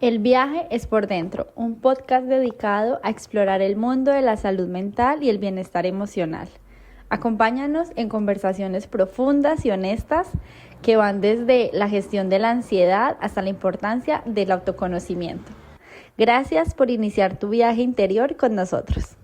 El viaje es por dentro, un podcast dedicado a explorar el mundo de la salud mental y el bienestar emocional. Acompáñanos en conversaciones profundas y honestas que van desde la gestión de la ansiedad hasta la importancia del autoconocimiento. Gracias por iniciar tu viaje interior con nosotros.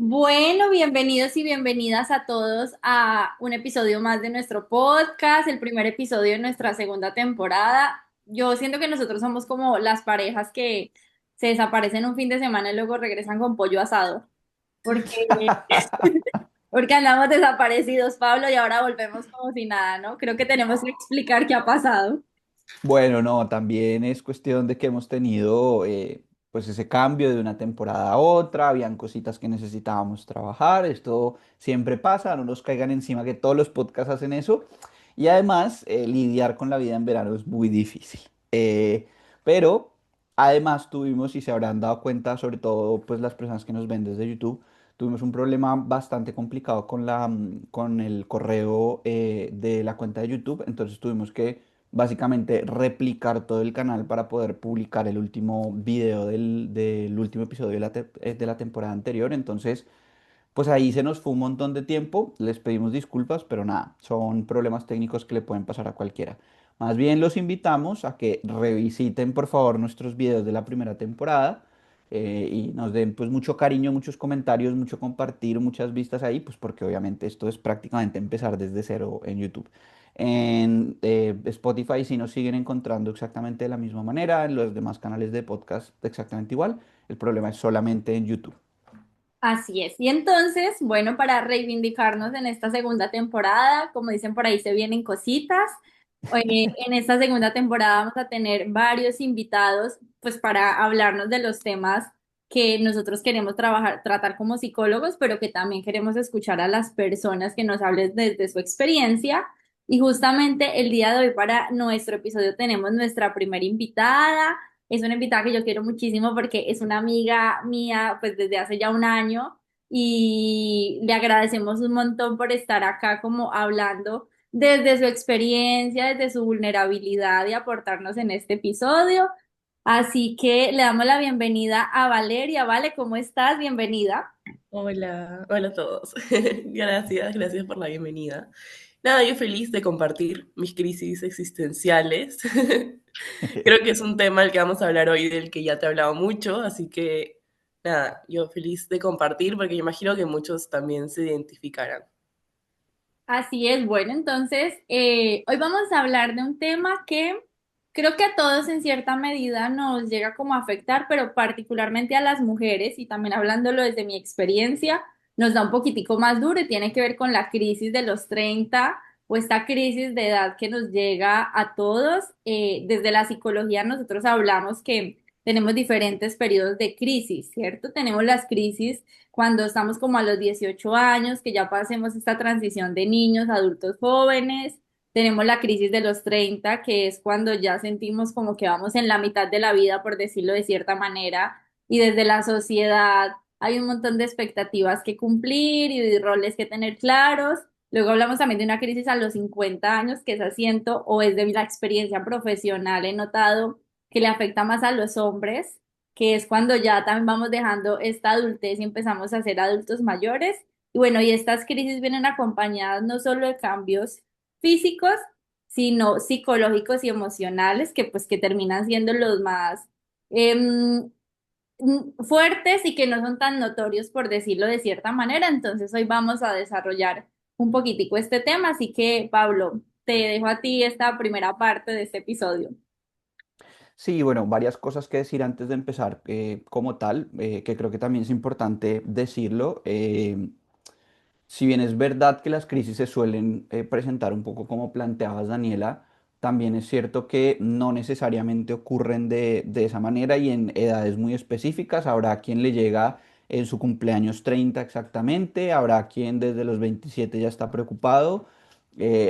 Bueno, bienvenidos y bienvenidas a todos a un episodio más de nuestro podcast, el primer episodio de nuestra segunda temporada. Yo siento que nosotros somos como las parejas que se desaparecen un fin de semana y luego regresan con pollo asado, porque, porque andamos desaparecidos, Pablo, y ahora volvemos como si nada, ¿no? Creo que tenemos que explicar qué ha pasado. Bueno, no, también es cuestión de que hemos tenido pues ese cambio de una temporada a otra, habían cositas que necesitábamos trabajar, esto siempre pasa, no nos caigan encima que todos los podcasts hacen eso y además lidiar con la vida en verano es muy difícil. Pero además tuvimos, y se habrán dado cuenta, sobre todo pues las personas que nos ven desde YouTube, tuvimos un problema bastante complicado con con el correo de la cuenta de YouTube, entonces tuvimos que básicamente replicar todo el canal para poder publicar el último video del último episodio de de la temporada anterior. Entonces, pues ahí se nos fue un montón de tiempo, les pedimos disculpas, pero nada, son problemas técnicos que le pueden pasar a cualquiera. Más bien los invitamos a que revisiten por favor nuestros videos de la primera temporada y nos den pues mucho cariño, muchos comentarios, mucho compartir, muchas vistas ahí, pues porque obviamente esto es prácticamente empezar desde cero en YouTube. En Spotify sí nos siguen encontrando exactamente de la misma manera, en los demás canales de podcast exactamente igual. El problema es solamente en YouTube. Así es. Y entonces, bueno, para reivindicarnos en esta segunda temporada, como dicen por ahí, se vienen cositas. En esta segunda temporada vamos a tener varios invitados, pues para hablarnos de los temas que nosotros queremos trabajar, tratar como psicólogos, pero que también queremos escuchar a las personas que nos hablen desde su experiencia. Y justamente el día de hoy para nuestro episodio tenemos nuestra primera invitada. Es una invitada que yo quiero muchísimo porque es una amiga mía, pues desde hace ya un año y le agradecemos un montón por estar acá como hablando desde su experiencia, desde su vulnerabilidad y aportarnos en este episodio. Así que le damos la bienvenida a Valeria. Vale, ¿cómo estás? Bienvenida. Hola, hola a todos. Gracias por la bienvenida. Nada, yo feliz de compartir mis crisis existenciales. Creo que es un tema del que vamos a hablar hoy, del que ya te he hablado mucho, así que nada, yo feliz de compartir porque yo imagino que muchos también se identificarán. Así es, bueno, entonces hoy vamos a hablar de un tema que creo que a todos en cierta medida nos llega como a afectar, pero particularmente a las mujeres y también hablándolo desde mi experiencia, nos da un poquitico más duro y tiene que ver con la crisis de los 30 o esta crisis de edad que nos llega a todos. Desde la psicología nosotros hablamos que tenemos diferentes periodos de crisis, ¿cierto? Tenemos las crisis cuando estamos como a los 18 años, que ya pasemos esta transición de niños a adultos jóvenes. Tenemos la crisis de los 30 que es cuando ya sentimos como que vamos en la mitad de la vida, por decirlo de cierta manera, y desde la sociedad hay un montón de expectativas que cumplir y de roles que tener claros. Luego hablamos también de una crisis a los 50 años, que es asiento o es de la experiencia profesional, he notado que le afecta más a los hombres, que es cuando ya también vamos dejando esta adultez y empezamos a ser adultos mayores. Y bueno, y estas crisis vienen acompañadas no solo de cambios físicos, sino psicológicos y emocionales, que pues que terminan siendo los más em, fuertes y que no son tan notorios, por decirlo de cierta manera. Entonces hoy vamos a desarrollar un poquitico este tema, así que Pablo, te dejo a ti esta primera parte de este episodio. Sí, bueno, varias cosas que decir antes de empezar como tal, que creo que también es importante decirlo. Si bien es verdad que las crisis se suelen presentar un poco como planteabas, Daniela, también es cierto que no necesariamente ocurren de esa manera y en edades muy específicas. Habrá quien le llega en su cumpleaños 30 exactamente, habrá quien desde los 27 ya está preocupado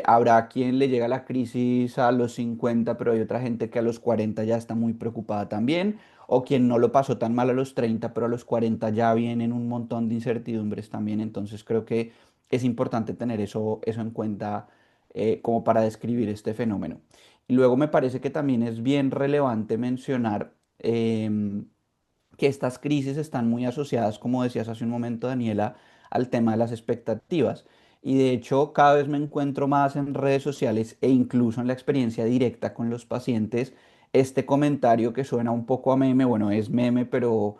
Habrá quien le llega la crisis a los 50, pero hay otra gente que a los 40 ya está muy preocupada también, o quien no lo pasó tan mal a los 30, pero a los 40 ya vienen un montón de incertidumbres también. Entonces creo que es importante tener eso en cuenta como para describir este fenómeno. Y luego me parece que también es bien relevante mencionar que estas crisis están muy asociadas, como decías hace un momento, Daniela, al tema de las expectativas. Y de hecho, cada vez me encuentro más en redes sociales e incluso en la experiencia directa con los pacientes, este comentario que suena un poco a meme, bueno, es meme, pero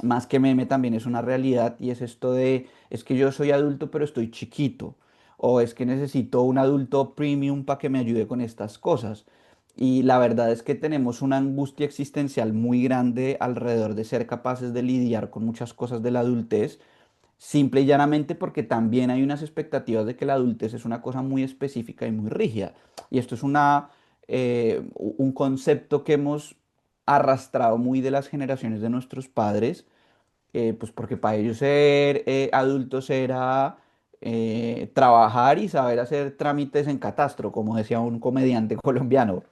más que meme también es una realidad, y es esto de, es que yo soy adulto pero estoy chiquito, o es que necesito un adulto premium para que me ayude con estas cosas. Y la verdad es que tenemos una angustia existencial muy grande alrededor de ser capaces de lidiar con muchas cosas de la adultez, simple y llanamente porque también hay unas expectativas de que la adultez es una cosa muy específica y muy rígida. Y esto es un concepto que hemos arrastrado muy de las generaciones de nuestros padres, pues porque para ellos ser adultos era trabajar y saber hacer trámites en catastro, como decía un comediante colombiano.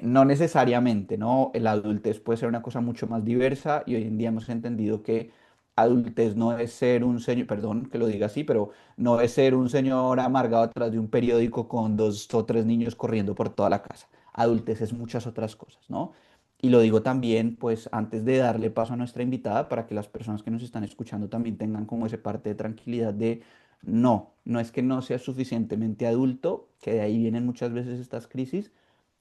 No necesariamente, ¿no? El adultez puede ser una cosa mucho más diversa, y hoy en día hemos entendido que adultez no es ser un señor, perdón que lo diga así, pero no es ser un señor amargado atrás de un periódico con dos o tres niños corriendo por toda la casa. Adultez es muchas otras cosas, ¿no? Y lo digo también, pues, antes de darle paso a nuestra invitada, para que las personas que nos están escuchando también tengan como ese parte de tranquilidad de, no, no es que no sea suficientemente adulto, que de ahí vienen muchas veces estas crisis,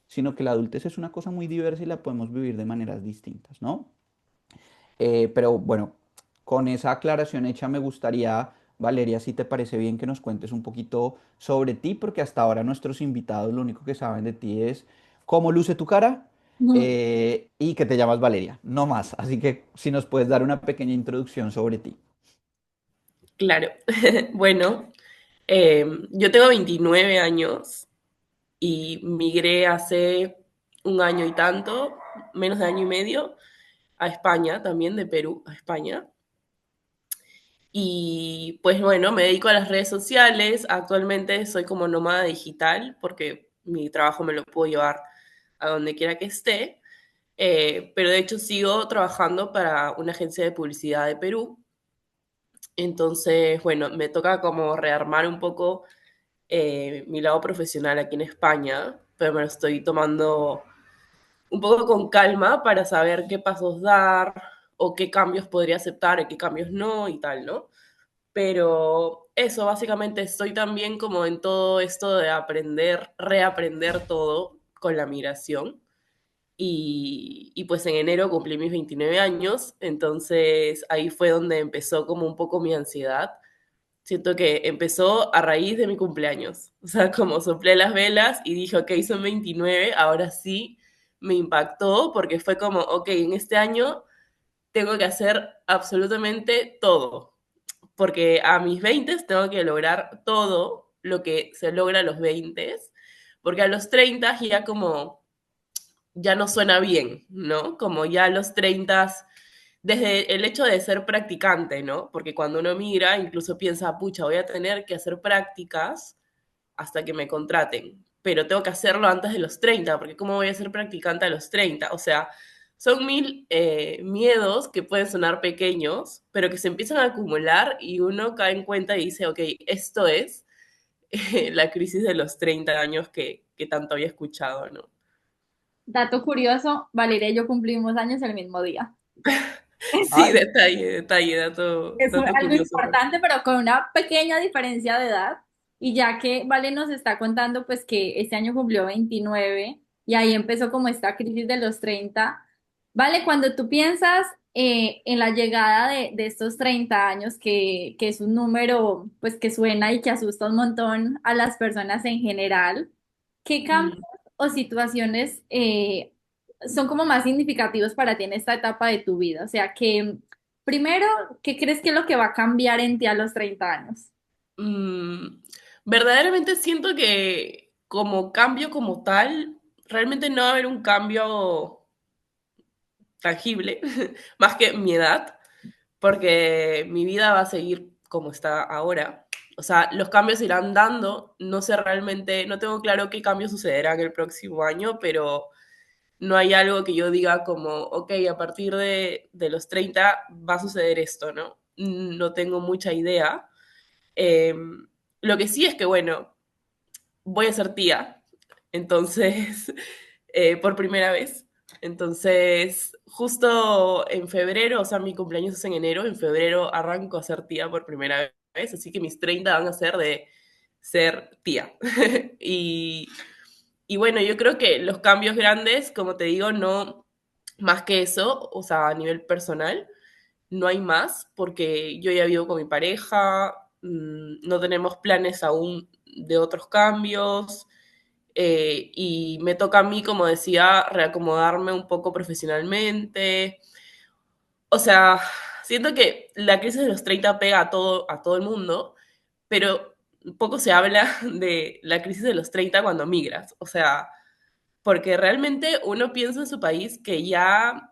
sino que la adultez es una cosa muy diversa y la podemos vivir de maneras distintas, ¿no? Pero bueno, con esa aclaración hecha, me gustaría, Valeria, si te parece bien, que nos cuentes un poquito sobre ti, porque hasta ahora nuestros invitados lo único que saben de ti es cómo luce tu cara y que te llamas Valeria, no más. Así que si nos puedes dar una pequeña introducción sobre ti. Claro. Bueno, yo tengo 29 años y migré hace un año y tanto, menos de año y medio, a España, también de Perú a España. Y pues bueno, me dedico a las redes sociales. Actualmente soy como nómada digital porque mi trabajo me lo puedo llevar a donde quiera que esté. Pero de hecho sigo trabajando para una agencia de publicidad de Perú. Entonces, bueno, me toca como rearmar un poco mi lado profesional aquí en España, pero me lo estoy tomando un poco con calma para saber qué pasos dar o qué cambios podría aceptar y qué cambios no y tal, ¿no? Pero eso, básicamente estoy también como en todo esto de aprender, reaprender todo con la migración. Y pues en enero cumplí mis 29 años, entonces ahí fue donde empezó como un poco mi ansiedad. Siento que empezó a raíz de mi cumpleaños. O sea, como soplé las velas y dije, ok, son 29, ahora sí me impactó porque fue como, ok, en este año tengo que hacer absolutamente todo. Porque a mis 20 tengo que lograr todo lo que se logra a los 20, porque a los 30 ya como, ya no suena bien, ¿no? Como ya a los 30 desde el hecho de ser practicante, ¿no? Porque cuando uno mira, incluso piensa, pucha, voy a tener que hacer prácticas hasta que me contraten, pero tengo que hacerlo antes de los 30, porque ¿cómo voy a ser practicante a los 30? O sea, son mil miedos que pueden sonar pequeños, pero que se empiezan a acumular y uno cae en cuenta y dice, ok, esto es la crisis de los 30 años que tanto había escuchado, ¿no? Dato curioso, Valeria y yo cumplimos años el mismo día. Sí, Ay, detalle, dato, Es dato algo curioso. importante, pero con una pequeña diferencia de edad. Y ya que Vale nos está contando, pues que este año cumplió 29 y ahí empezó como esta crisis de los 30. Vale, cuando tú piensas en la llegada de estos 30 años, que es un número pues que suena y que asusta un montón a las personas en general, ¿qué cambios Mm. o situaciones son como más significativos para ti en esta etapa de tu vida? O sea, que primero, ¿qué crees que es lo que va a cambiar en ti a los 30 años? Mm, verdaderamente siento que como cambio como tal, realmente no va a haber un cambio tangible, más que mi edad, porque mi vida va a seguir como está ahora. o sea, los cambios se irán dando, no sé realmente, no tengo claro qué cambios sucederán el próximo año, pero no hay algo que yo diga como, ok, a partir de los 30 va a suceder esto, ¿no? No tengo mucha idea. Eh, lo que sí es que, bueno, voy a ser tía, entonces, por primera vez. Entonces, justo en febrero, o sea, mi cumpleaños es en enero, en febrero arranco a ser tía por primera vez, así que mis 30 van a ser de ser tía. y, y bueno, yo creo que los cambios grandes, como te digo, no más que eso, o sea, a nivel personal, no hay más, porque yo ya vivo con mi pareja, no tenemos planes aún de otros cambios, y me toca a mí, como decía, reacomodarme un poco profesionalmente. O sea, siento que la crisis de los 30 pega a todo el mundo, pero poco se habla de la crisis de los 30 cuando migras. O sea, porque realmente uno piensa en su país que ya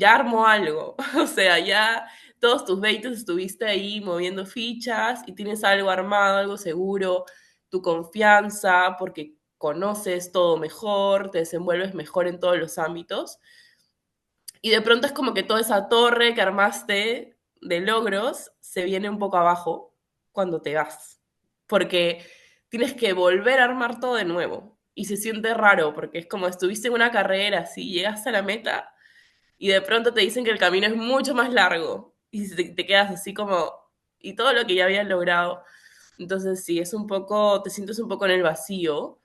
armó algo. O sea, ya todos tus 20 estuviste ahí moviendo fichas y tienes algo armado, algo seguro, tu confianza, porque conoces todo mejor, te desenvuelves mejor en todos los ámbitos. Y de pronto es como que toda esa torre que armaste de logros se viene un poco abajo cuando te vas. Porque tienes que volver a armar todo de nuevo. Y se siente raro porque es como estuviste en una carrera, así llegaste a la meta y de pronto te dicen que el camino es mucho más largo y te quedas así como, y todo lo que ya habías logrado. Entonces sí, es un poco, te sientes un poco en el vacío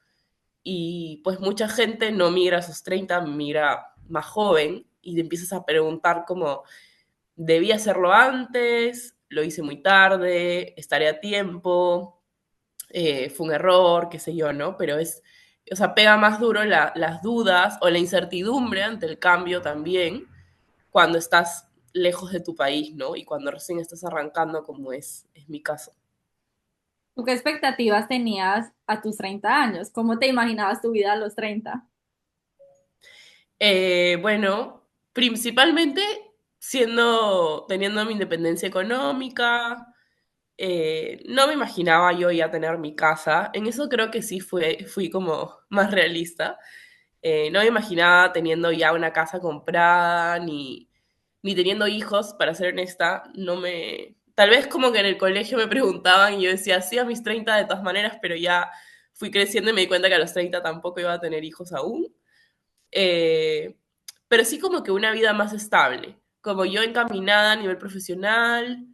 y pues mucha gente no migra a sus 30, migra más joven y te empiezas a preguntar como, ¿debí hacerlo antes? ¿Lo hice muy tarde? ¿Estaré a tiempo? ¿Fue un error? ¿Qué sé yo, no? Pero es, o sea, pega más duro las dudas o la incertidumbre ante el cambio también cuando estás lejos de tu país, ¿no? Y cuando recién estás arrancando, como es mi caso. ¿Tú qué expectativas tenías a tus 30 años? ¿Cómo te imaginabas tu vida a los 30? Bueno, principalmente teniendo mi independencia económica, no me imaginaba yo ya tener mi casa. En eso creo que sí fui como más realista. No me imaginaba teniendo ya una casa comprada, ni teniendo hijos, para ser honesta. No me... Tal vez como que en el colegio me preguntaban y yo decía, sí, a mis 30 de todas maneras, pero ya fui creciendo y me di cuenta que a los 30 tampoco iba a tener hijos aún. Eh, pero sí como que una vida más estable, como yo encaminada a nivel profesional,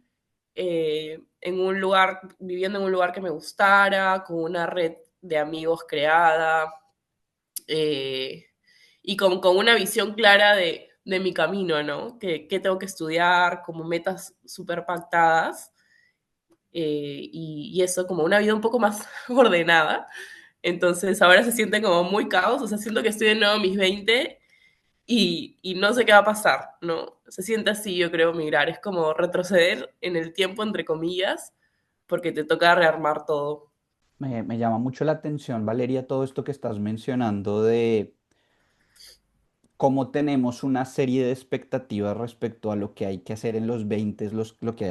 en un lugar, viviendo en un lugar que me gustara, con una red de amigos creada, eh, y con una visión clara de mi camino, ¿no? Que tengo que estudiar, como metas súper pactadas, y eso, como una vida un poco más ordenada. Entonces ahora se siente como muy caos, o sea, siento que estoy de nuevo en mis 20 y no sé qué va a pasar, ¿no? Se siente así, yo creo, migrar. Es como retroceder en el tiempo, entre comillas, porque te toca rearmar todo. Me llama mucho la atención, Valeria, todo esto que estás mencionando de cómo tenemos una serie de expectativas respecto a lo que hay que hacer en los 20, lo que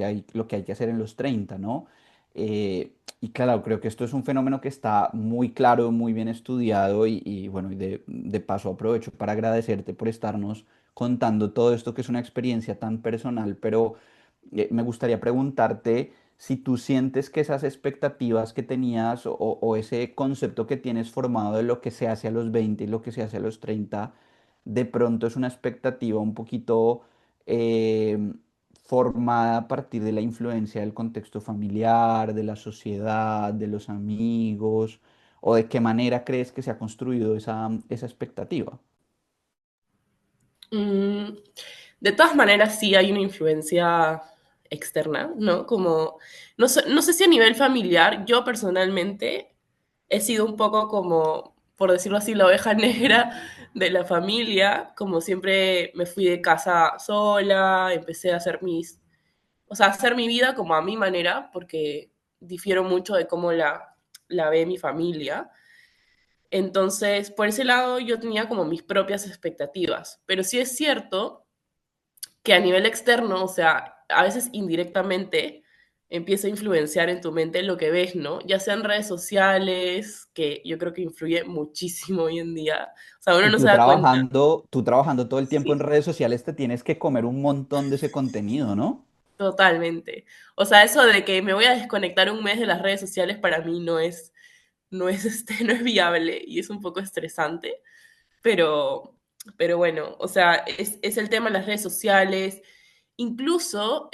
hay, lo que hay que hacer en los 30, ¿no? Y claro, creo que esto es un fenómeno que está muy claro, muy bien estudiado y bueno, y de paso aprovecho para agradecerte por estarnos contando todo esto que es una experiencia tan personal, pero me gustaría preguntarte si tú sientes que esas expectativas que tenías o ese concepto que tienes formado de lo que se hace a los 20 y lo que se hace a los 30 de pronto es una expectativa un poquito eh, formada a partir de la influencia del contexto familiar, de la sociedad, de los amigos, o de qué manera crees que se ha construido esa expectativa. Mm, de todas maneras, sí hay una influencia externa, ¿no? Como, no sé si a nivel familiar, yo personalmente he sido un poco como, por decirlo así, la oveja negra de la familia, como siempre me fui de casa sola, empecé a hacer o sea, hacer mi vida como a mi manera, porque difiero mucho de cómo la ve mi familia. Entonces, por ese lado yo tenía como mis propias expectativas, pero sí es cierto que a nivel externo, o sea, a veces indirectamente, empieza a influenciar en tu mente lo que ves, ¿no? Ya sean redes sociales, que yo creo que influye muchísimo hoy en día. O sea, uno Y no se da cuenta. tú trabajando todo el tiempo en Sí, redes sociales, te tienes que comer un montón de ese contenido, ¿no? totalmente. O sea, eso de que me voy a desconectar un mes de las redes sociales para mí no es viable y es un poco estresante, pero, pero bueno, o sea, es el tema de las redes sociales, incluso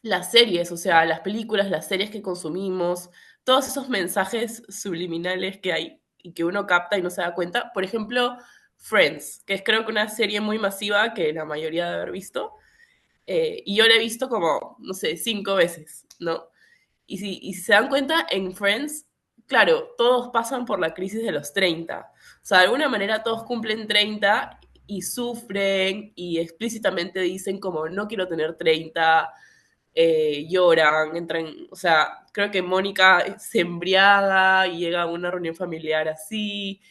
las series, o sea, las películas, las series que consumimos, todos esos mensajes subliminales que hay y que uno capta y no se da cuenta. Por ejemplo, Friends, que es creo que una serie muy masiva que la mayoría debe haber visto, y yo la he visto como, no sé, 5 veces, ¿no? Y si se dan cuenta, en Friends, claro, todos pasan por la crisis de los 30. O sea, de alguna manera todos cumplen 30 y sufren y explícitamente dicen como no quiero tener 30, lloran, entran, o sea, creo que Mónica se embriaga y llega a una reunión familiar así,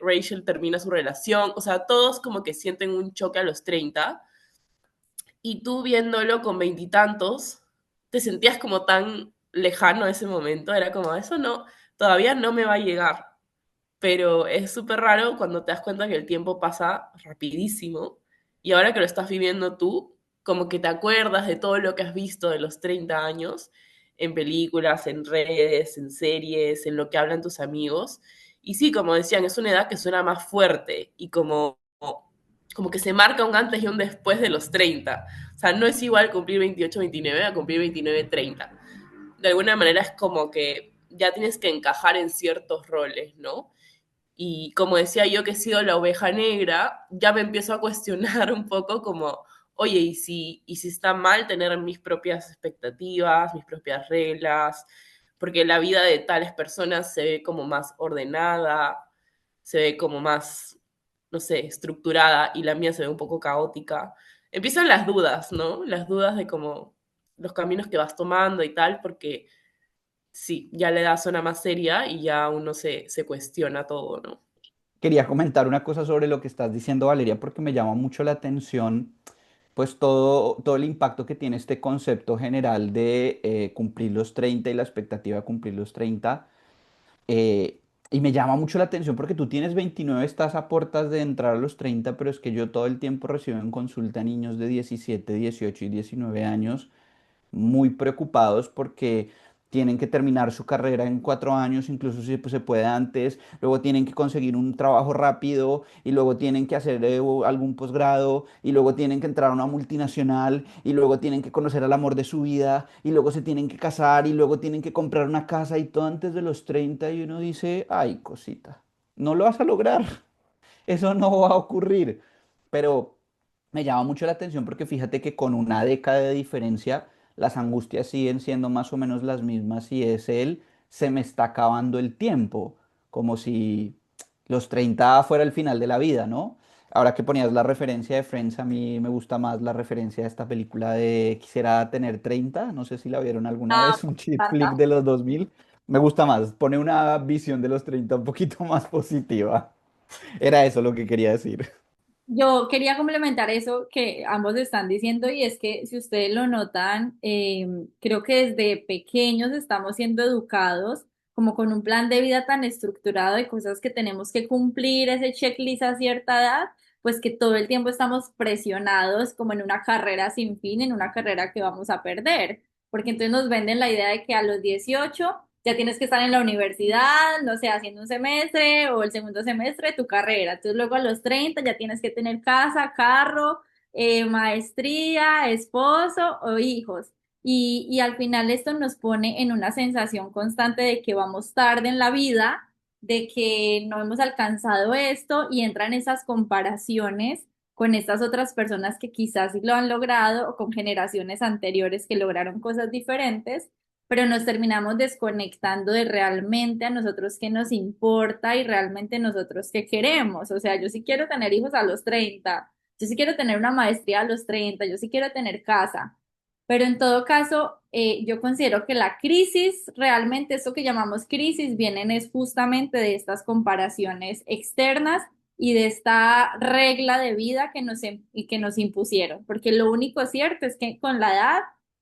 Rachel termina su relación, o sea, todos como que sienten un choque a los 30 y tú viéndolo con veintitantos, te sentías como tan lejano a ese momento, era como, eso no, todavía no me va a llegar, pero es súper raro cuando te das cuenta que el tiempo pasa rapidísimo y ahora que lo estás viviendo tú, como que te acuerdas de todo lo que has visto de los 30 años en películas, en redes, en series, en lo que hablan tus amigos. Y sí, como decían, es una edad que suena más fuerte y como que se marca un antes y un después de los 30. O sea, no es igual cumplir 28, 29 a cumplir 29, 30. De alguna manera es como que ya tienes que encajar en ciertos roles, ¿no? Y como decía yo que he sido la oveja negra, ya me empiezo a cuestionar un poco como, oye, ¿y si está mal tener mis propias expectativas, mis propias reglas? Porque la vida de tales personas se ve como más ordenada, se ve como más, no sé, estructurada y la mía se ve un poco caótica. Empiezan las dudas, ¿no? Las dudas de como los caminos que vas tomando y tal, porque sí, ya la edad suena más seria y ya uno se cuestiona todo, ¿no? Quería comentar una cosa sobre lo que estás diciendo, Valeria, porque me llama mucho la atención, pues todo el impacto que tiene este concepto general de cumplir los 30 y la expectativa de cumplir los 30. eh, y me llama mucho la atención porque tú tienes 29, estás a puertas de entrar a los 30, pero es que yo todo el tiempo recibo en consulta niños de 17, 18 y 19 años muy preocupados porque tienen que terminar su carrera en 4 años, incluso si pues, se puede antes, luego tienen que conseguir un trabajo rápido y luego tienen que hacer algún posgrado y luego tienen que entrar a una multinacional y luego tienen que conocer al amor de su vida y luego se tienen que casar y luego tienen que comprar una casa y todo antes de los 30 y uno dice, ay, cosita, no lo vas a lograr, eso no va a ocurrir, pero me llama mucho la atención porque fíjate que con una década de diferencia, las angustias siguen siendo más o menos las mismas y es el se me está acabando el tiempo, como si los 30 fuera el final de la vida, ¿no? Ahora que ponías la referencia de Friends, a mí me gusta más la referencia de esta película de Quisiera tener 30, no sé si la vieron alguna Ah, vez, un chick flick ¿verdad? de los 2000. Me gusta más, pone una visión de los 30 un poquito más positiva. Era eso lo que quería decir. Yo quería complementar eso que ambos están diciendo y es que si ustedes lo notan, creo que desde pequeños estamos siendo educados como con un plan de vida tan estructurado de cosas que tenemos que cumplir, ese checklist a cierta edad, pues que todo el tiempo estamos presionados como en una carrera sin fin, en una carrera que vamos a perder, porque entonces nos venden la idea de que a los 18 ya tienes que estar en la universidad, no sé, haciendo un semestre o el segundo semestre de tu carrera. Entonces luego a los 30 ya tienes que tener casa, carro, maestría, esposo o hijos. Y al final esto nos pone en una sensación constante de que vamos tarde en la vida, de que no hemos alcanzado esto y entran esas comparaciones con estas otras personas que quizás sí lo han logrado o con generaciones anteriores que lograron cosas diferentes, pero nos terminamos desconectando de realmente a nosotros qué nos importa y realmente nosotros qué queremos. O sea, yo sí quiero tener hijos a los 30, yo sí quiero tener una maestría a los 30, yo sí quiero tener casa, pero en todo caso, yo considero que la crisis, realmente eso que llamamos crisis, vienen es justamente de estas comparaciones externas y de esta regla de vida que nos impusieron, porque lo único cierto es que con la edad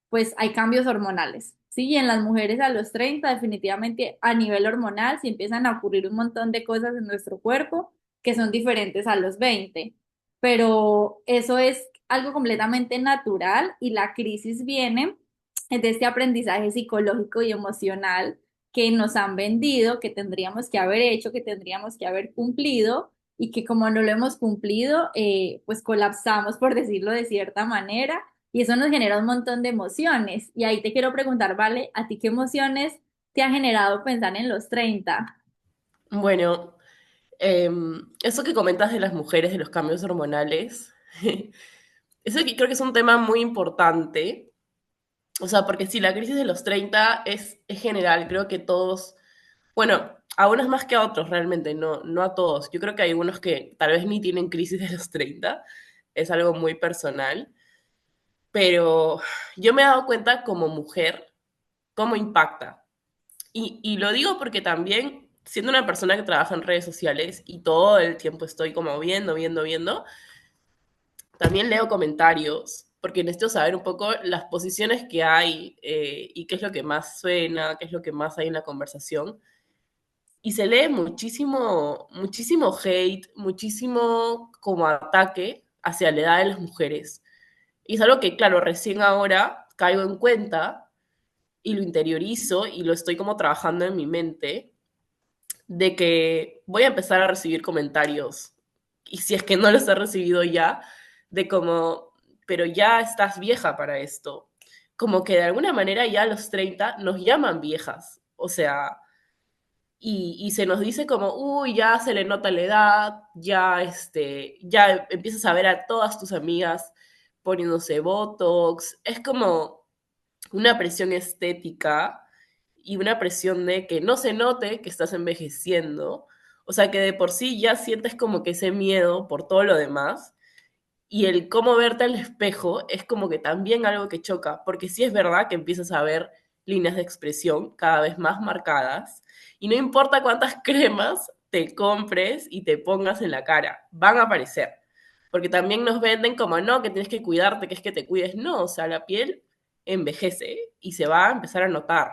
pues hay cambios hormonales. Sí, y en las mujeres a los 30 definitivamente a nivel hormonal, sí empiezan a ocurrir un montón de cosas en nuestro cuerpo que son diferentes a los 20, pero eso es algo completamente natural y la crisis viene de este aprendizaje psicológico y emocional que nos han vendido, que tendríamos que haber hecho, que tendríamos que haber cumplido y que como no lo hemos cumplido, pues colapsamos, por decirlo de cierta manera, y eso nos genera un montón de emociones. Y ahí te quiero preguntar, Vale, ¿a ti qué emociones te ha generado pensar en los 30? Bueno, eso que comentas de las mujeres, de los cambios hormonales, eso que creo que es un tema muy importante. O sea, porque si la crisis de los 30 es general, creo que todos, bueno, a unos más que a otros realmente, no a todos. Yo creo que hay unos que tal vez ni tienen crisis de los 30, es algo muy personal, pero yo me he dado cuenta como mujer cómo impacta. Y lo digo porque también, siendo una persona que trabaja en redes sociales y todo el tiempo estoy como viendo, también leo comentarios, porque necesito saber un poco las posiciones que hay y qué es lo que más suena, qué es lo que más hay en la conversación. Y se lee muchísimo hate, muchísimo como ataque hacia la edad de las mujeres. Y es algo que, claro, recién ahora caigo en cuenta y lo interiorizo y lo estoy como trabajando en mi mente de que voy a empezar a recibir comentarios, y si es que no los he recibido ya, de como, pero ya estás vieja para esto. Como que de alguna manera ya a los 30 nos llaman viejas. O sea, y se nos dice como, uy, ya se le nota la edad, ya, ya empiezas a ver a todas tus amigas poniéndose Botox. Es como una presión estética y una presión de que no se note que estás envejeciendo. O sea, que de por sí ya sientes como que ese miedo por todo lo demás. Y el cómo verte al espejo es como que también algo que choca, porque sí es verdad que empiezas a ver líneas de expresión cada vez más marcadas y no importa cuántas cremas te compres y te pongas en la cara, van a aparecer. Porque también nos venden como, no, que tienes que cuidarte, que es que te cuides. No, o sea, la piel envejece y se va a empezar a notar.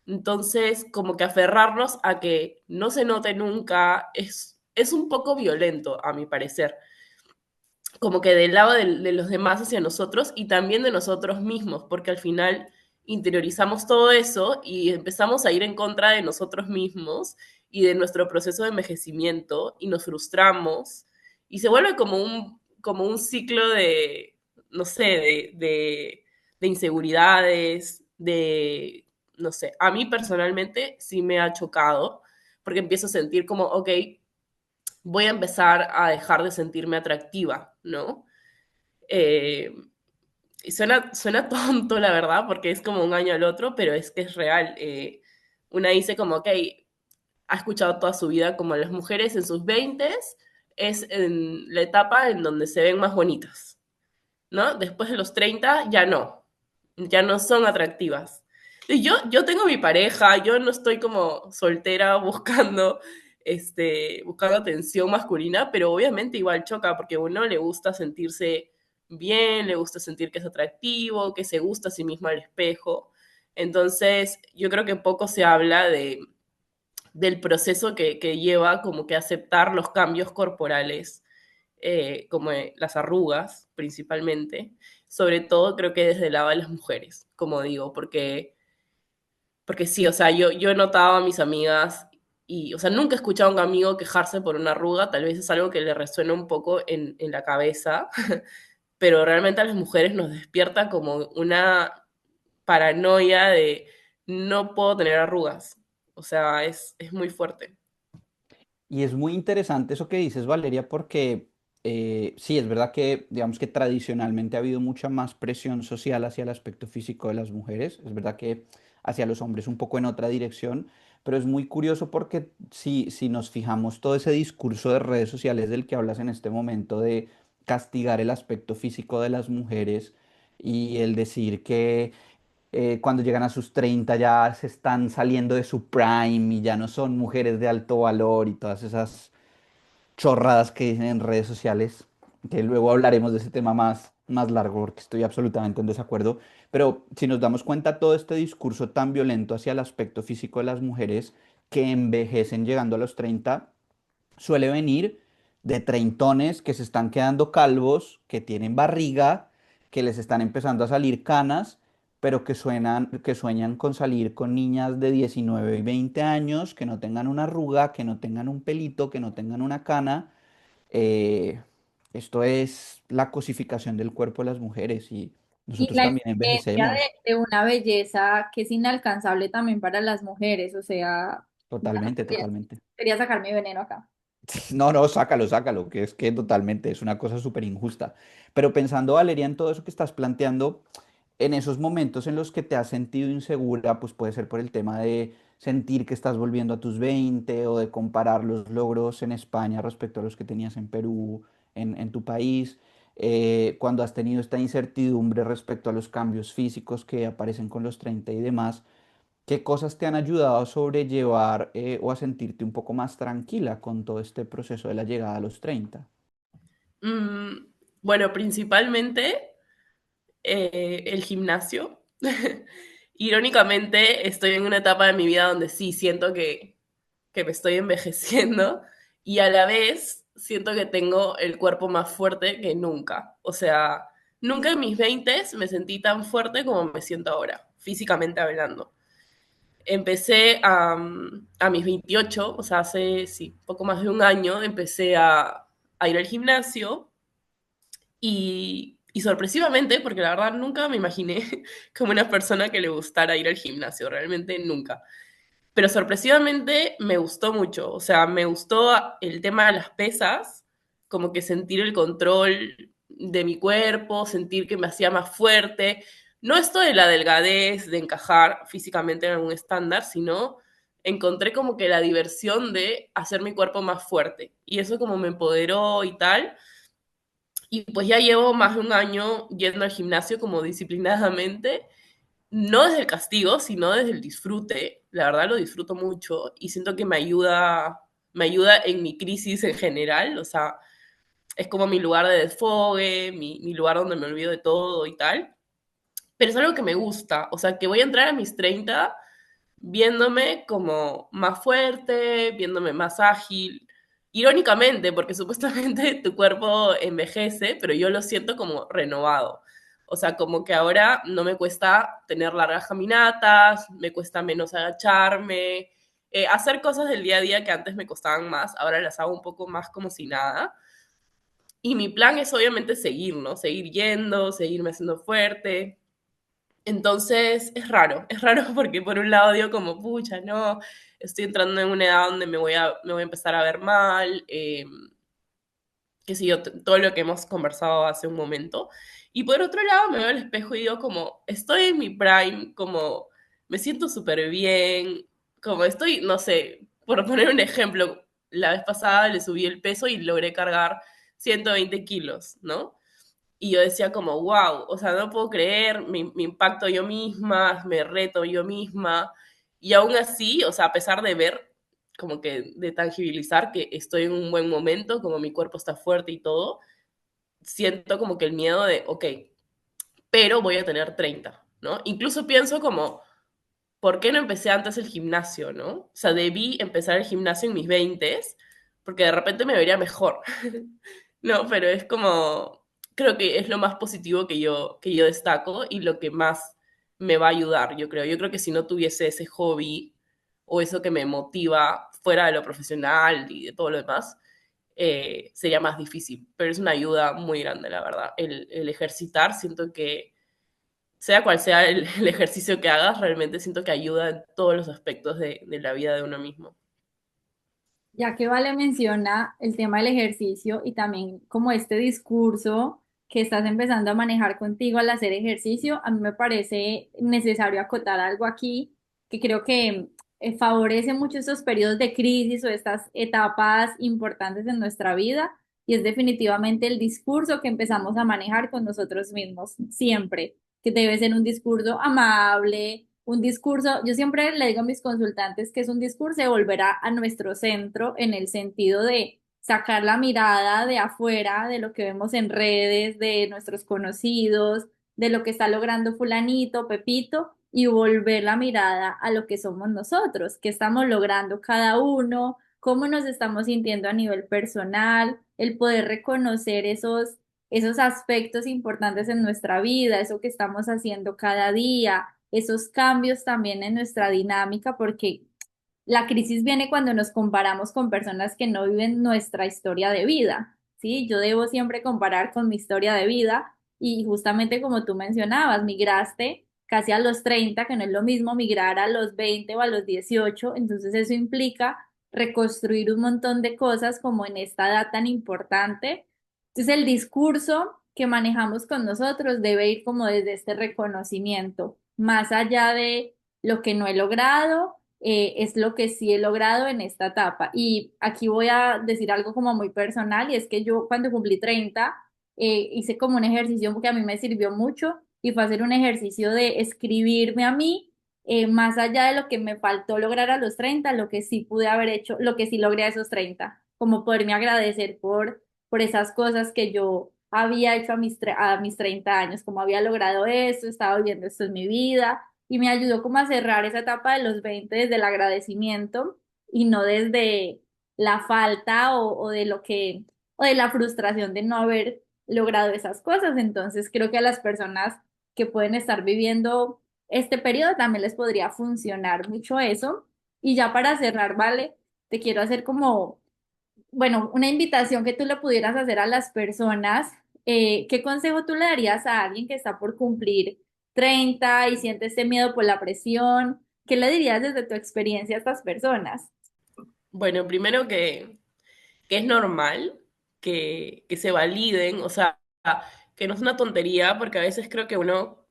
Entonces, como que aferrarnos a que no se note nunca es un poco violento, a mi parecer, como que del lado de los demás hacia nosotros y también de nosotros mismos, porque al final interiorizamos todo eso y empezamos a ir en contra de nosotros mismos y de nuestro proceso de envejecimiento y nos frustramos y se vuelve como un ciclo de, no sé, de inseguridades, de, no sé, a mí personalmente sí me ha chocado porque empiezo a sentir como, ok, voy a empezar a dejar de sentirme atractiva, ¿no? Eh, y suena tonto, la verdad, porque es como un año al otro, pero es que es real. Una dice como, ok, ha escuchado toda su vida como las mujeres en sus veintes es en la etapa en donde se ven más bonitas, ¿no? Después de los 30 ya no son atractivas. Y yo tengo mi pareja, yo no estoy como soltera buscando, buscando atención masculina, pero obviamente igual choca porque a uno le gusta sentirse bien, le gusta sentir que es atractivo, que se gusta a sí mismo al espejo. Entonces, yo creo que poco se habla del proceso que lleva como que aceptar los cambios corporales, como las arrugas principalmente, sobre todo creo que desde el lado de las mujeres, como digo, porque sí, o sea, yo he notado a mis amigas y, o sea, nunca he escuchado a un amigo quejarse por una arruga, tal vez es algo que le resuena un poco en la cabeza, pero realmente a las mujeres nos despierta como una paranoia de no puedo tener arrugas, o sea, es muy fuerte. Y es muy interesante eso que dices, Valeria, porque sí, es verdad que, digamos que tradicionalmente ha habido mucha más presión social hacia el aspecto físico de las mujeres, es verdad que hacia los hombres un poco en otra dirección, pero es muy curioso porque si nos fijamos todo ese discurso de redes sociales del que hablas en este momento de castigar el aspecto físico de las mujeres y el decir que cuando llegan a sus 30 ya se están saliendo de su prime y ya no son mujeres de alto valor y todas esas chorradas que dicen en redes sociales, que luego hablaremos de ese tema más, más largo porque estoy absolutamente en desacuerdo, pero si nos damos cuenta, todo este discurso tan violento hacia el aspecto físico de las mujeres que envejecen llegando a los 30 suele venir de treintones que se están quedando calvos, que tienen barriga, que les están empezando a salir canas, pero que sueñan con salir con niñas de 19 y 20 años, que no tengan una arruga, que no tengan un pelito, que no tengan una cana. Eh, Esto es la cosificación del cuerpo de las mujeres y Y nosotros la también exigencia envejecemos. de una belleza que es inalcanzable también para las mujeres, o sea, ya no Totalmente, totalmente. quería sacar mi veneno acá. No, no, sácalo, sácalo, que es que totalmente es una cosa súper injusta. Pero pensando, Valeria, en todo eso que estás planteando, en esos momentos en los que te has sentido insegura, pues puede ser por el tema de sentir que estás volviendo a tus 20 o de comparar los logros en España respecto a los que tenías en Perú, en tu país, cuando has tenido esta incertidumbre respecto a los cambios físicos que aparecen con los 30 y demás. ¿Qué cosas te han ayudado a sobrellevar o a sentirte un poco más tranquila con todo este proceso de la llegada a los 30? Mm, bueno, principalmente el gimnasio. Irónicamente, estoy en una etapa de mi vida donde sí siento que me estoy envejeciendo y a la vez siento que tengo el cuerpo más fuerte que nunca. O sea, nunca en mis 20 me sentí tan fuerte como me siento ahora, físicamente hablando. Empecé a mis 28, o sea, hace sí, poco más de un año, empecé a ir al gimnasio y sorpresivamente, porque la verdad nunca me imaginé como una persona que le gustara ir al gimnasio, realmente nunca. Pero sorpresivamente me gustó mucho, o sea, me gustó el tema de las pesas, como que sentir el control de mi cuerpo, sentir que me hacía más fuerte. No esto de la delgadez, de encajar físicamente en algún estándar, sino encontré como que la diversión de hacer mi cuerpo más fuerte. Y eso como me empoderó y tal. Y pues ya llevo más de un año yendo al gimnasio como disciplinadamente, no desde el castigo, sino desde el disfrute. La verdad lo disfruto mucho y siento que me ayuda en mi crisis en general. O sea, es como mi lugar de desfogue, mi lugar donde me olvido de todo y tal. Pero es algo que me gusta. O sea, que voy a entrar a mis 30 viéndome como más fuerte, viéndome más ágil. Irónicamente, porque supuestamente tu cuerpo envejece, pero yo lo siento como renovado. O sea, como que ahora no me cuesta tener largas caminatas, me cuesta menos agacharme, hacer cosas del día a día que antes me costaban más, ahora las hago un poco más como si nada. Y mi plan es obviamente seguir, ¿no? Seguir yendo, seguirme haciendo fuerte. Entonces es raro porque por un lado digo como, pucha, no, estoy entrando en una edad donde me voy a empezar a ver mal, qué sé yo, todo lo que hemos conversado hace un momento. Y por otro lado me veo al espejo y digo como, estoy en mi prime, como me siento súper bien, como estoy, no sé, por poner un ejemplo, la vez pasada le subí el peso y logré cargar 120 kilos, ¿no? Y yo decía como, wow, o sea, no puedo creer, me impacto yo misma, me reto yo misma. Y aún así, o sea, a pesar de ver, como que de tangibilizar que estoy en un buen momento, como mi cuerpo está fuerte y todo, siento como que el miedo de, ok, pero voy a tener 30, ¿no? Incluso pienso como, ¿por qué no empecé antes el gimnasio, no? O sea, debí empezar el gimnasio en mis 20 porque de repente me vería mejor. No, pero es como, creo que es lo más positivo que yo destaco y lo que más me va a ayudar, yo creo. Yo creo que si no tuviese ese hobby o eso que me motiva fuera de lo profesional y de todo lo demás, sería más difícil. Pero es una ayuda muy grande, la verdad. El ejercitar, siento que, sea cual sea el ejercicio que hagas, realmente siento que ayuda en todos los aspectos de la vida de uno mismo. Ya que Vale menciona el tema del ejercicio y también como este discurso que estás empezando a manejar contigo al hacer ejercicio, a mí me parece necesario acotar algo aquí que creo que favorece mucho estos periodos de crisis o estas etapas importantes en nuestra vida y es definitivamente el discurso que empezamos a manejar con nosotros mismos siempre, que debe ser un discurso amable, un discurso, yo siempre le digo a mis consultantes que es un discurso de volver a nuestro centro en el sentido de sacar la mirada de afuera, de lo que vemos en redes, de nuestros conocidos, de lo que está logrando fulanito, Pepito, y volver la mirada a lo que somos nosotros, qué estamos logrando cada uno, cómo nos estamos sintiendo a nivel personal, el poder reconocer esos aspectos importantes en nuestra vida, eso que estamos haciendo cada día, esos cambios también en nuestra dinámica, porque la crisis viene cuando nos comparamos con personas que no viven nuestra historia de vida, ¿sí? Yo debo siempre comparar con mi historia de vida y justamente como tú mencionabas, migraste casi a los 30, que no es lo mismo migrar a los 20 o a los 18, entonces eso implica reconstruir un montón de cosas como en esta edad tan importante. Entonces el discurso que manejamos con nosotros debe ir como desde este reconocimiento, más allá de lo que no he logrado, es lo que sí he logrado en esta etapa. Y aquí voy a decir algo como muy personal, y es que yo cuando cumplí 30, hice como un ejercicio que a mí me sirvió mucho, y fue hacer un ejercicio de escribirme a mí, más allá de lo que me faltó lograr a los 30, lo que sí pude haber hecho, lo que sí logré a esos 30, como poderme agradecer por esas cosas que yo había hecho a mis 30 años, como había logrado esto, estaba viviendo esto en mi vida, y me ayudó como a cerrar esa etapa de los 20 desde el agradecimiento y no desde la falta o de la frustración de no haber logrado esas cosas. Entonces creo que a las personas que pueden estar viviendo este periodo también les podría funcionar mucho eso. Y ya para cerrar, ¿vale? Te quiero hacer como, bueno, una invitación que tú le pudieras hacer a las personas. ¿Qué consejo tú le darías a alguien que está por cumplir 30 y siente ese miedo por la presión? ¿Qué le dirías desde tu experiencia a estas personas? Bueno, primero que es normal que se validen, o sea, que no es una tontería, porque a veces creo que uno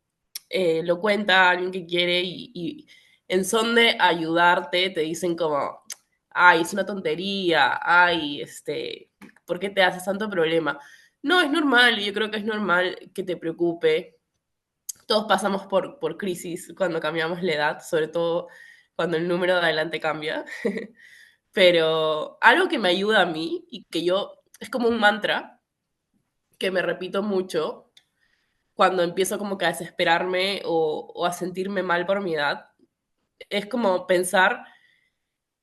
lo cuenta a alguien que quiere y en son de ayudarte te dicen como, ay, es una tontería, ay, ¿por qué te haces tanto problema? No, es normal, yo creo que es normal que te preocupe. Todos pasamos por crisis cuando cambiamos la edad, sobre todo cuando el número de adelante cambia. Pero algo que me ayuda a mí y que yo, es como un mantra que me repito mucho cuando empiezo como que a desesperarme o a sentirme mal por mi edad, es como pensar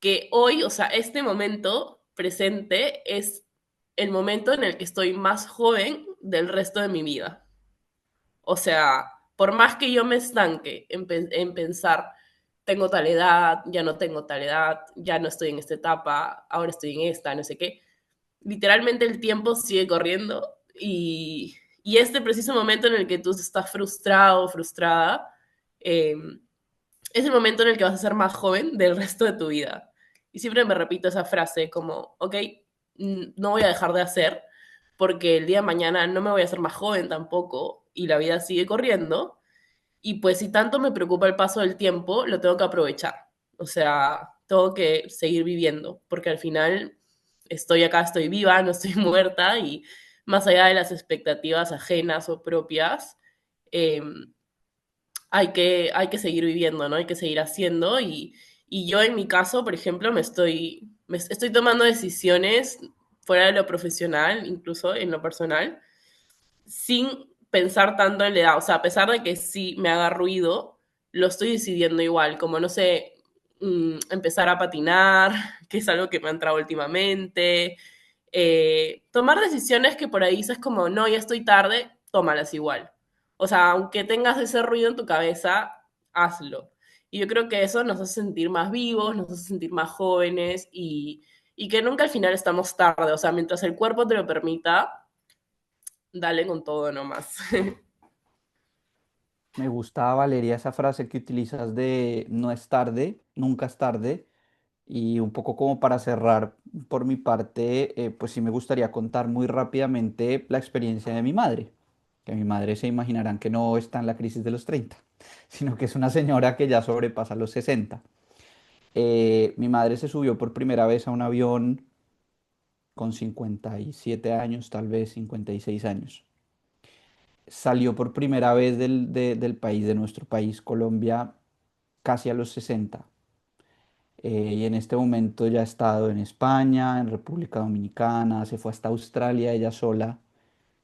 que hoy, o sea, este momento presente es el momento en el que estoy más joven del resto de mi vida. O sea, por más que yo me estanque en pensar, tengo tal edad, ya no tengo tal edad, ya no estoy en esta etapa, ahora estoy en esta, no sé qué, literalmente el tiempo sigue corriendo y este preciso momento en el que tú estás frustrado o frustrada, eh, es el momento en el que vas a ser más joven del resto de tu vida. Y siempre me repito esa frase como, ok, no voy a dejar de hacer porque el día de mañana no me voy a hacer más joven tampoco y la vida sigue corriendo. Y pues si tanto me preocupa el paso del tiempo, lo tengo que aprovechar. O sea, tengo que seguir viviendo porque al final estoy acá, estoy viva, no estoy muerta y más allá de las expectativas ajenas o propias, eh, hay que seguir viviendo, ¿no? Hay que seguir haciendo y yo en mi caso, por ejemplo, me estoy tomando decisiones fuera de lo profesional, incluso en lo personal, sin pensar tanto en la edad. O sea, a pesar de que sí me haga ruido, lo estoy decidiendo igual, como no sé, empezar a patinar, que es algo que me ha entrado últimamente. Tomar decisiones que por ahí dices como, no, ya estoy tarde, tómalas igual. O sea, aunque tengas ese ruido en tu cabeza, hazlo. Y yo creo que eso nos hace sentir más vivos, nos hace sentir más jóvenes y que nunca al final estamos tarde. O sea, mientras el cuerpo te lo permita, dale con todo nomás. Me gusta, Valeria, esa frase que utilizas de no es tarde, nunca es tarde. Y un poco como para cerrar por mi parte, pues sí me gustaría contar muy rápidamente la experiencia de mi madre. Que mi madre se imaginarán que no está en la crisis de los 30, sino que es una señora que ya sobrepasa los 60. Mi madre se subió por primera vez a un avión con 57 años, tal vez 56 años. Salió por primera vez del país, de nuestro país, Colombia, casi a los 60. y en este momento ya ha estado en España, en República Dominicana, se fue hasta Australia ella sola,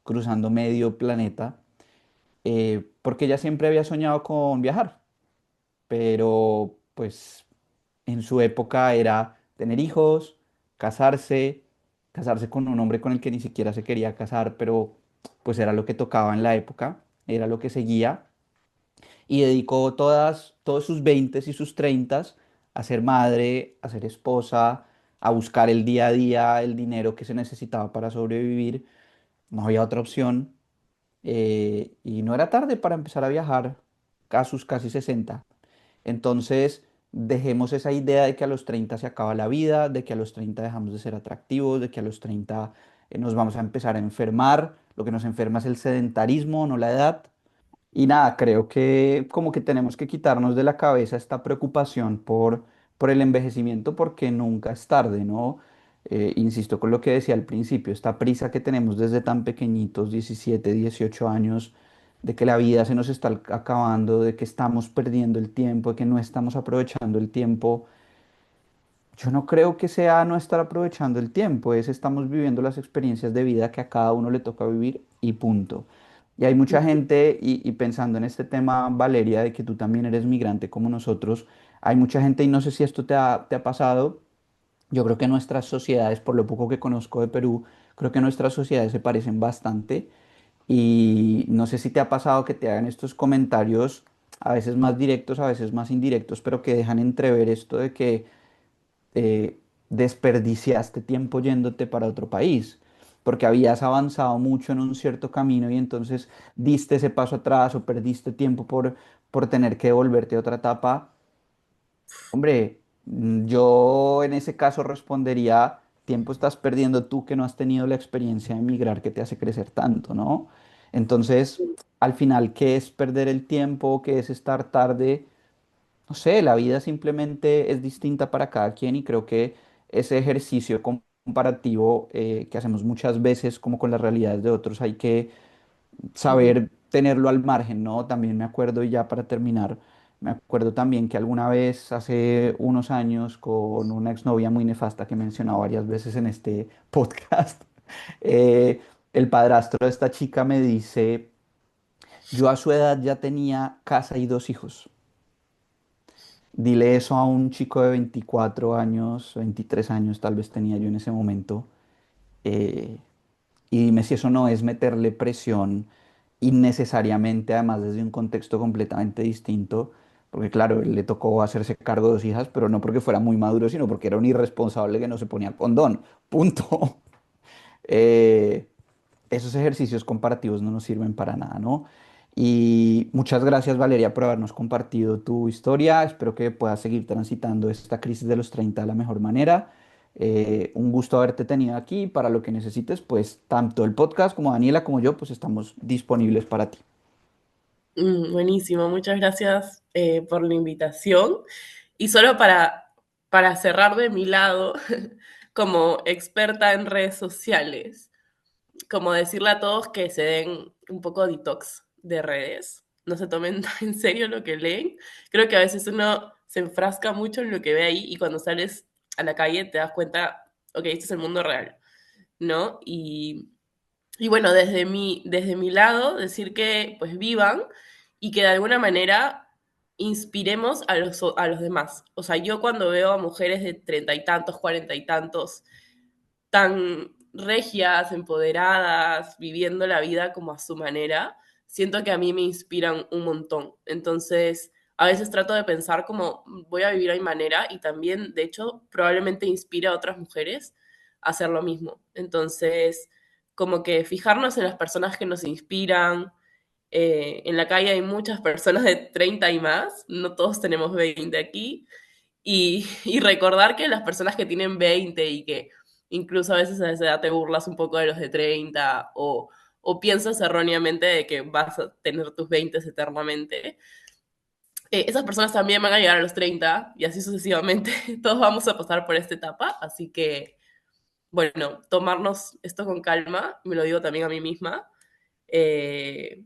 cruzando medio planeta, porque ella siempre había soñado con viajar, pero pues en su época era tener hijos, casarse, casarse con un hombre con el que ni siquiera se quería casar, pero pues era lo que tocaba en la época, era lo que seguía, y dedicó todos sus 20 y sus 30 a ser madre, a ser esposa, a buscar el día a día, el dinero que se necesitaba para sobrevivir. No había otra opción, y no era tarde para empezar a viajar a sus casi 60. Entonces, dejemos esa idea de que a los 30 se acaba la vida, de que a los 30 dejamos de ser atractivos, de que a los 30 nos vamos a empezar a enfermar. Lo que nos enferma es el sedentarismo, no la edad. Y nada, creo que como que tenemos que quitarnos de la cabeza esta preocupación por el envejecimiento porque nunca es tarde, ¿no? Insisto con lo que decía al principio, esta prisa que tenemos desde tan pequeñitos, 17 18 años, de que la vida se nos está acabando, de que estamos perdiendo el tiempo, de que no estamos aprovechando el tiempo. Yo no creo que sea no estar aprovechando el tiempo, es estamos viviendo las experiencias de vida que a cada uno le toca vivir y punto. Y hay mucha gente, y pensando en este tema, Valeria, de que tú también eres migrante como nosotros, hay mucha gente, y no sé si esto te ha pasado, yo creo que nuestras sociedades, por lo poco que conozco de Perú, creo que nuestras sociedades se parecen bastante, y no sé si te ha pasado que te hagan estos comentarios, a veces más directos, a veces más indirectos, pero que dejan entrever esto de que desperdiciaste tiempo yéndote para otro país, porque habías avanzado mucho en un cierto camino y entonces diste ese paso atrás o perdiste tiempo por tener que devolverte a otra etapa. Hombre, yo en ese caso respondería, tiempo estás perdiendo tú que no has tenido la experiencia de emigrar que te hace crecer tanto, ¿no? Entonces, al final, ¿qué es perder el tiempo? ¿Qué es estar tarde? No sé, la vida simplemente es distinta para cada quien y creo que ese ejercicio comparativo que hacemos muchas veces como con las realidades de otros hay que Ujú. saber tenerlo al margen, ¿no? También me acuerdo, y ya para terminar, me acuerdo también que alguna vez, hace unos años, con una exnovia muy nefasta que he mencionado varias veces en este podcast, eh, el padrastro de esta chica me dice, yo a su edad ya tenía casa y 2 hijos. Dile eso a un chico de 24 años, 23 años tal vez tenía yo en ese momento, eh, y dime si eso no es meterle presión innecesariamente, además desde un contexto completamente distinto, porque claro, él le tocó hacerse cargo de 2 hijas, pero no porque fuera muy maduro, sino porque era un irresponsable que no se ponía condón, punto. Eh, Esos ejercicios comparativos no nos sirven para nada, ¿no? Y muchas gracias, Valeria, por habernos compartido tu historia. Espero que puedas seguir transitando esta crisis de los 30 de la mejor manera. Un gusto haberte tenido aquí. Para lo que necesites, pues tanto el podcast como Daniela como yo, pues estamos disponibles para ti. Buenísimo, muchas gracias por la invitación. Y solo para cerrar de mi lado, como experta en redes sociales, como decirle a todos que se den un poco detox de redes, no se tomen tan en serio lo que leen. Creo que a veces uno se enfrasca mucho en lo que ve ahí y cuando sales a la calle te das cuenta, ok, este es el mundo real, ¿no? Y bueno, desde mi lado, decir que pues vivan y que de alguna manera inspiremos a los demás. O sea, yo cuando veo a mujeres de treinta y tantos, cuarenta y tantos, tan regias, empoderadas, viviendo la vida como a su manera, siento que a mí me inspiran un montón. Entonces, a veces trato de pensar como voy a vivir a mi manera y también, de hecho, probablemente inspire a otras mujeres a hacer lo mismo. Entonces, como que fijarnos en las personas que nos inspiran. En la calle hay muchas personas de 30 y más, no todos tenemos 20 aquí, y recordar que las personas que tienen 20 y que incluso a veces a esa edad te burlas un poco de los de 30 o piensas erróneamente de que vas a tener tus 20 eternamente, esas personas también van a llegar a los 30 y así sucesivamente. Todos vamos a pasar por esta etapa, así que, bueno, tomarnos esto con calma, me lo digo también a mí misma, eh,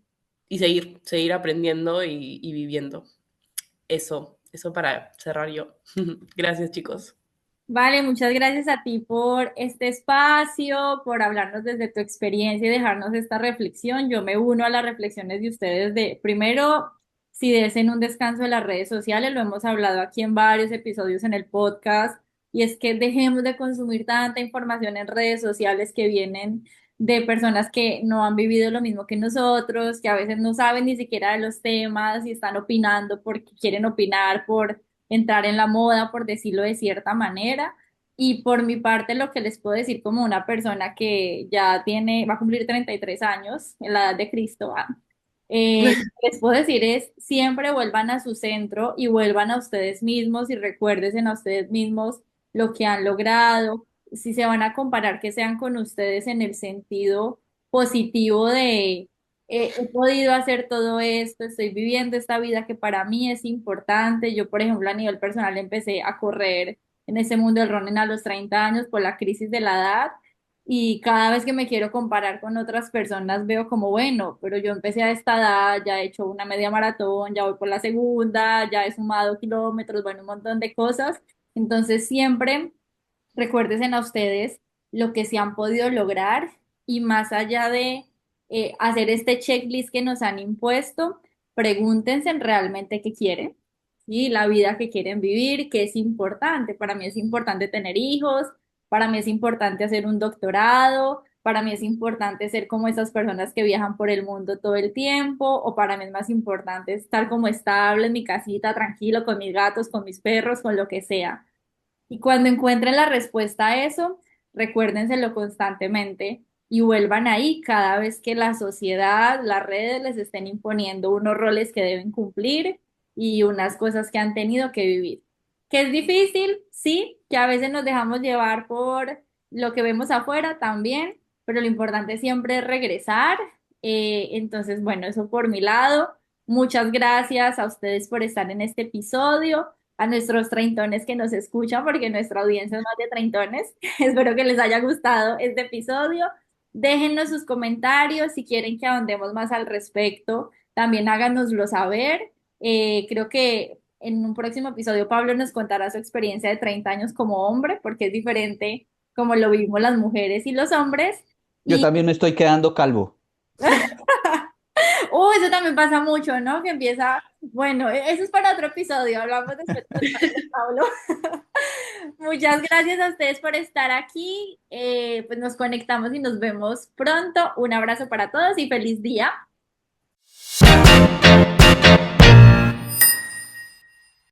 y seguir aprendiendo y viviendo. Eso eso para cerrar yo. Gracias, chicos. Vale, muchas gracias a ti por este espacio, por hablarnos desde tu experiencia y dejarnos esta reflexión. Yo me uno a las reflexiones de ustedes de, primero, si desen un descanso de las redes sociales, lo hemos hablado aquí en varios episodios en el podcast, y es que dejemos de consumir tanta información en redes sociales que vienen de personas que no han vivido lo mismo que nosotros, que a veces no saben ni siquiera de los temas y están opinando porque quieren opinar, por entrar en la moda, por decirlo de cierta manera. Y por mi parte, lo que les puedo decir como una persona que ya tiene, va a cumplir 33 años, en la edad de Cristo, les puedo decir es, siempre vuelvan a su centro y vuelvan a ustedes mismos y recuérdense a ustedes mismos lo que han logrado. Si se van a comparar, que sean con ustedes en el sentido positivo de he podido hacer todo esto, estoy viviendo esta vida que para mí es importante. Yo, por ejemplo, a nivel personal empecé a correr en ese mundo del running a los 30 años por la crisis de la edad, y cada vez que me quiero comparar con otras personas veo como, bueno, pero yo empecé a esta edad, ya he hecho una media maratón, ya voy por la segunda, ya he sumado kilómetros, bueno, un montón de cosas. Entonces siempre recuérdense a ustedes lo que se han podido lograr, y más allá de hacer este checklist que nos han impuesto, pregúntense realmente qué quieren, ¿sí? La vida que quieren vivir, que es importante. Para mí es importante tener hijos, para mí es importante hacer un doctorado, para mí es importante ser como esas personas que viajan por el mundo todo el tiempo, o para mí es más importante estar como estable en mi casita, tranquilo, con mis gatos, con mis perros, con lo que sea. Y cuando encuentren la respuesta a eso, recuérdenselo constantemente y vuelvan ahí cada vez que la sociedad, las redes les estén imponiendo unos roles que deben cumplir y unas cosas que han tenido que vivir. Que es difícil, sí, que a veces nos dejamos llevar por lo que vemos afuera también, pero lo importante siempre es regresar. Entonces, bueno, eso por mi lado. Muchas gracias a ustedes por estar en este episodio, a nuestros treintones que nos escuchan, porque nuestra audiencia es más de treintones. Espero que les haya gustado este episodio. Déjennos sus comentarios si quieren que ahondemos más al respecto. También háganoslo saber. Creo que en un próximo episodio Pablo nos contará su experiencia de 30 años como hombre, porque es diferente como lo vivimos las mujeres y los hombres. Yo Y también me estoy quedando calvo. eso también pasa mucho, ¿no? Que empieza, bueno, eso es para otro episodio, hablamos después de Pablo. Muchas gracias a ustedes por estar aquí. Pues nos conectamos y nos vemos pronto. Un abrazo para todos y feliz día.